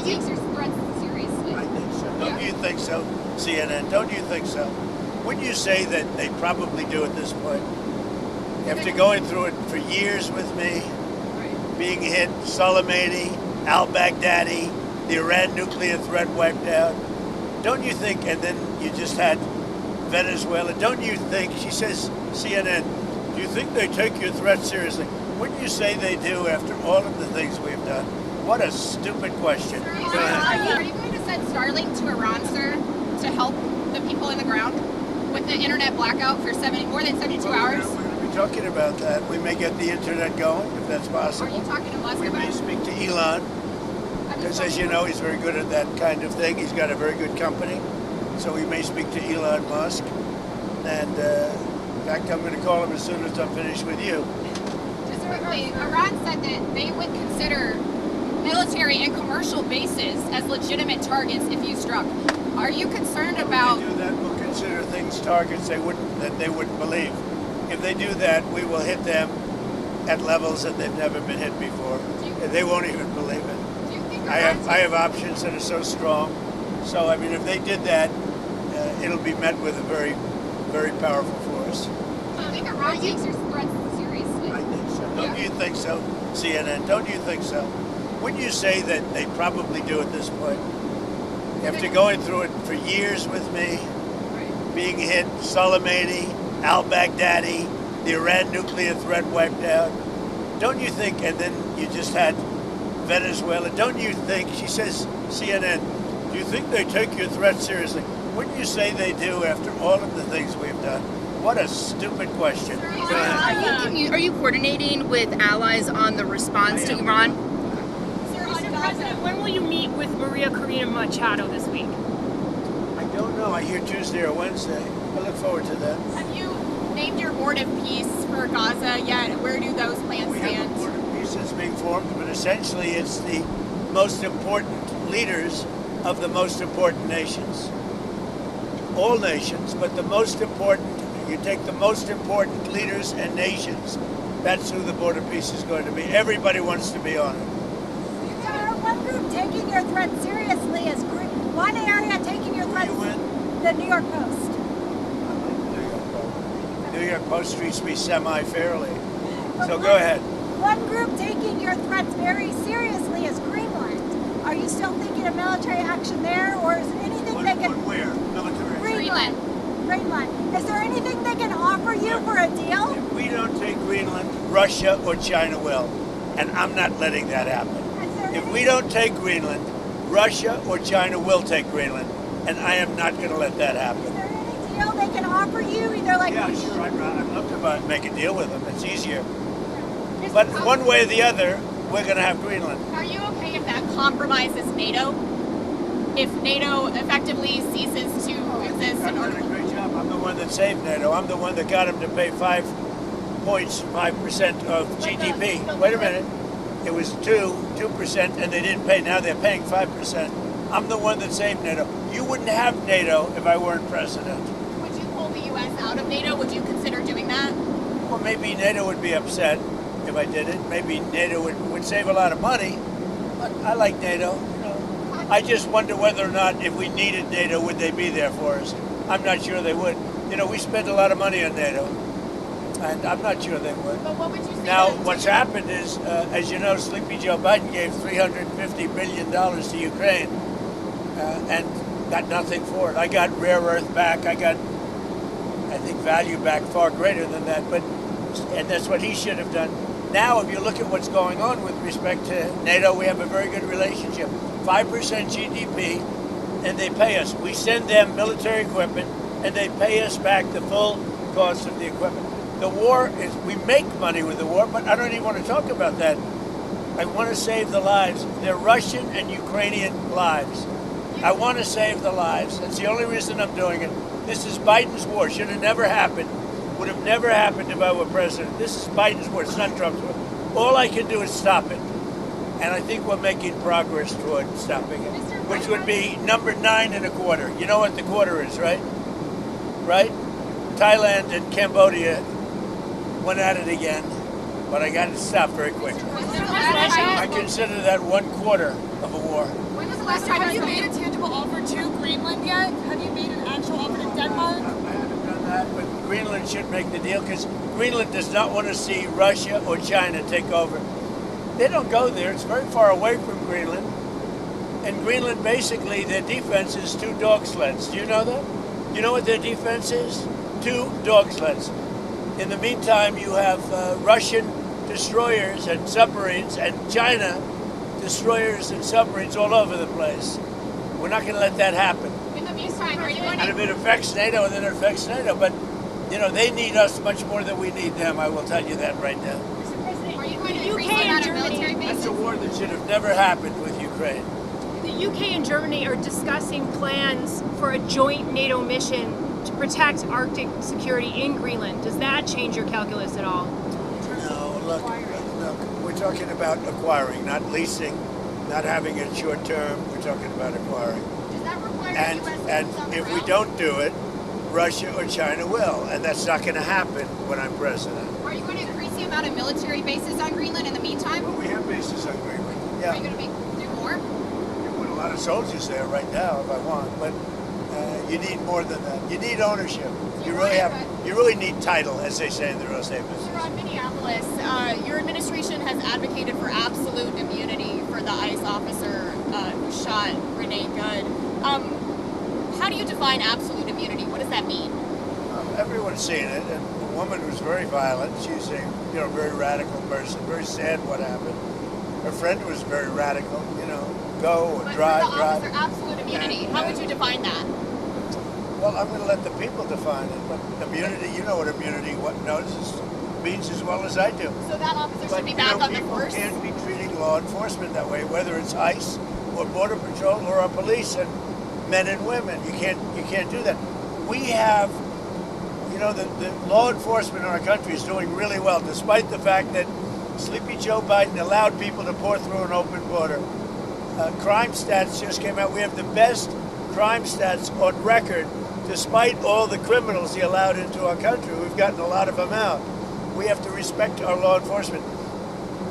takes your threats seriously. I think so. Don't you think so, CNN? Don't you think so? Wouldn't you say that they probably do at this point? After going through it for years with me, being hit, Soleimani, al-Baghdadi, the Iran nuclear threat wiped out. Don't you think, and then you just had Venezuela, don't you think, she says, CNN, do you think they take your threat seriously? Wouldn't you say they do after all of the things we've done? What a stupid question. Go ahead. Are you going to send Starlink to Iran, sir, to help the people in the ground with the internet blackout for more than 72 hours? We're going to be talking about that. We may get the internet going, if that's possible. Are you talking to Musk We about may it? speak to Elon, because as you know, he's very good at that kind of thing. He's got a very good company. So we may speak to Elon Musk. And in fact, I'm going to call him as soon as I'm finished with you. Just quickly, Iran said that they would consider military and commercial bases as legitimate targets if you struck. Are you concerned about... If they do that, we'll consider things targets they wouldn't believe. If they do that, we will hit them at levels that they've never been hit before. They won't even believe it. Do you think I have options that are so strong. So, I mean, if they did that, it'll be met with a very, very powerful force. Do you think Iran takes your threats seriously? I think so. Don't you think so, CNN? Don't you think so? Wouldn't you say that they probably do at this point? After going through it for years with me, being hit, Soleimani, al-Baghdadi, the Iran nuclear threat wiped out. Don't you think, and then you just had Venezuela, don't you think, she says, CNN, do you think they take your threat seriously? Wouldn't you say they do after all of the things we've done? What a stupid question. Go ahead. Are you coordinating with allies on the response to Iran? Mr. President, when will you meet with Maria Corina Machado this week? I don't know. I hear Tuesday or Wednesday. I look forward to that. Have you named your board of peace for Gaza yet? Where do those plans We have stand? a board of peace that's being formed, but essentially it's the most important leaders of the most important nations. All nations, but the most important, you take the most important leaders and nations, that's who the Board of Peace is going to be. Everybody wants to be on it. One group taking your threat seriously is one area taking your threat, the New York Post. New York Post treats me semi-fairly. So go ahead. One group taking your threats very seriously is Greenland. Are you still thinking of military action there, or is there anything they can... Where? Military? Greenland. Greenland. Is there anything they can offer you for a deal? If we don't take Greenland, Russia or China will. And I'm not letting that happen. If we don't take Greenland, Russia or China will take Greenland. And I am not going to let that happen. Is there any deal they can offer you? Either like... Yeah, sure. I'd love to make a deal with them. It's easier. But one way or the other, we're going to have Greenland. Are you okay if that compromises NATO? If NATO effectively ceases to exist in I've order done a great job. I'm the one that saved NATO. I'm the one that got them to pay 5% of GDP. Wait a minute. It was 2%, and they didn't pay. Now they're paying 5%. I'm the one that saved NATO. You wouldn't have NATO if I weren't president. Would you pull the U.S. out of NATO? Would you consider doing that? Well, maybe NATO would be upset if I did it. Maybe NATO would save a lot of money. But I like NATO. You know, I just wonder whether or not if we needed NATO, would they be there for us? I'm not sure they would. You know, we spent a lot of money on NATO, and I'm not sure they would. But what would you say? Now, what's happened is, as you know, Sleepy Joe Biden gave $350 billion to Ukraine and got nothing for it. I got rare earth back. I got, I think, value back far greater than that. And that's what he should have done. Now, if you look at what's going on with respect to NATO, we have a very good relationship. 5% GDP, and they pay us. We send them military equipment, and they pay us back the full cost of the equipment. The war is, we make money with the war, but I don't even want to talk about that. I want to save the lives. They're Russian and Ukrainian lives. I want to save the lives. That's the only reason I'm doing it. This is Biden's war. Should have never happened. Would have never happened if I were president. This is Biden's war. It's not Trump's war. All I can do is stop it. And I think we're making progress toward stopping it, which would be number 9.25. You know what the quarter is, right? Right? Thailand and Cambodia went at it again, but I got it stopped very quickly. I consider that 1/4 of a war. When was the last time Have you I made a tangible offer to Greenland yet? Have you made an actual offer to Denmark? I haven't done that, but Greenland should make the deal because Greenland does not want to see Russia or China take over. They don't go there. It's very far away from Greenland. And Greenland, basically, their defense is 2 dog sleds. Do you know that? You know what their defense is? 2 dog sleds. In the meantime, you have Russian destroyers and submarines and China destroyers and submarines all over the place. We're not going to let that happen. In the meantime, are you going And if to it affects NATO, then it affects NATO. But, you know, they need us much more than we need them. I will tell you that right now. are you going to The increase UK the amount and of military Germany- That's bases? a war that should have never happened with Ukraine. The UK and Germany are discussing plans for a joint NATO mission to protect Arctic security in Greenland. Does that change your calculus at all? No, look, we're talking about acquiring, not leasing, not having it short term. We're talking about acquiring. Does that require And US on the if we ground? don't do it, Russia or China will, and that's not going to happen when I'm president. Are you going to increase the amount of military bases on Greenland in the meantime? But we have bases on Greenland. Are Yeah, you going to do more? you put a lot of soldiers there right now if I want, but you need more than that. You need ownership. You really need title, as they say in the real estate business. You're on Minneapolis. Your administration has advocated for absolute immunity for the ICE officer who shot Renee Good. How do you define absolute immunity? What does that mean? Everyone's seen it, and the woman was very violent. She's a very radical person. Very sad what happened. Her friend was very radical. Go and But drive. for the officer, absolute immunity. How would you define that? Well, I'm going to let the people define it. But immunity, you know what immunity means as well as I do. So that officer But should be back on the people force? can't be treating law enforcement that way, whether it's ICE or Border Patrol or our police and men and women. You can't do that. We have, the law enforcement in our country is doing really well, despite the fact that Sleepy Joe Biden allowed people to pour through an open border. Crime stats just came out. We have the best crime stats on record, despite all the criminals he allowed into our country. We've gotten a lot of them out. We have to respect our law enforcement.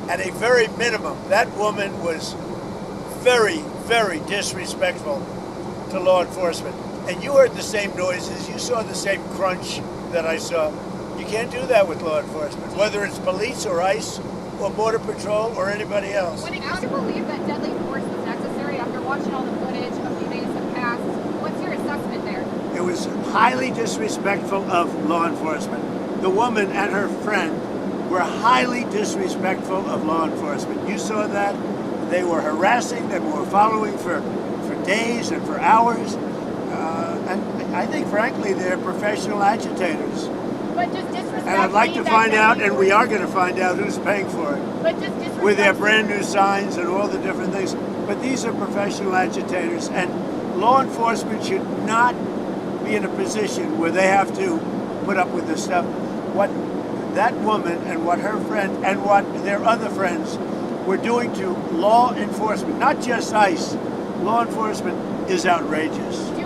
At a very minimum, that woman was very, very disrespectful to law enforcement. And you heard the same noises. You saw the same crunch that I saw. You can't do that with law enforcement, whether it's police or ICE or Border Patrol or anybody else. When it comes to believe that deadly force was necessary after watching all the footage a few days have passed, what's your assessment there? It was highly disrespectful of law enforcement. The woman and her friend were highly disrespectful of law enforcement. You saw that. They were harassing them, were following for days and for hours. And I think, frankly, they're professional agitators. But does disrespect And I'd like to mean that find out, deadly and we are going to find out who's paying for it, But does disrespect with their brand new signs and all the different things. But these are professional agitators, and law enforcement should not be in a position where they have to put up with this stuff. What that woman and what her friend and what their other friends were doing to law enforcement, not just ICE, law enforcement is outrageous. Do you